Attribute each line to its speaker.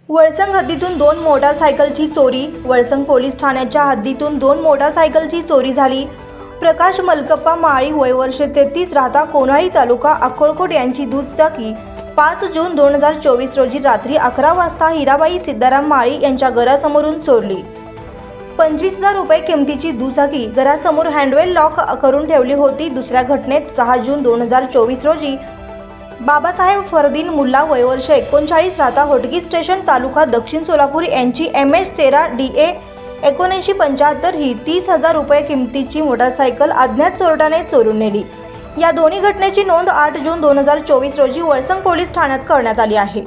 Speaker 1: वळसंग हद्दीतून 2 मोटारसायकलची चोरी. वळसंग पोलीस ठाण्याच्या हद्दीतून 2 मोटारसायकलची चोरी झाली. प्रकाश मलकप्पा माळी वय वर्ष 33 राहता कोन्हाळी तालुका अक्कलकोट यांची दुचाकी 5 जून 2024 रोजी रात्री 11 वाजता हिराबाई सिद्धाराम माळी यांच्या घरासमोरून चोरली. 25,000 रुपये किमतीची दुचाकी घरासमोर हँडवेल लॉक करून ठेवली होती. दुसऱ्या घटनेत 6 जून 2024 रोजी बाबासाहेब फरदीन मुल्ला वय वर्ष 39 राहता होटगी स्टेशन तालुका दक्षिण सोलापूर यांची MH13 DA 7975 ही 30,000 रुपये किमतीची मोटारसायकल अज्ञात चोरट्याने चोरून नेली. या दोन्ही घटनेची नोंद 8 जून 2024 रोजी वळसंग पोलीस ठाण्यात करण्यात आली आहे.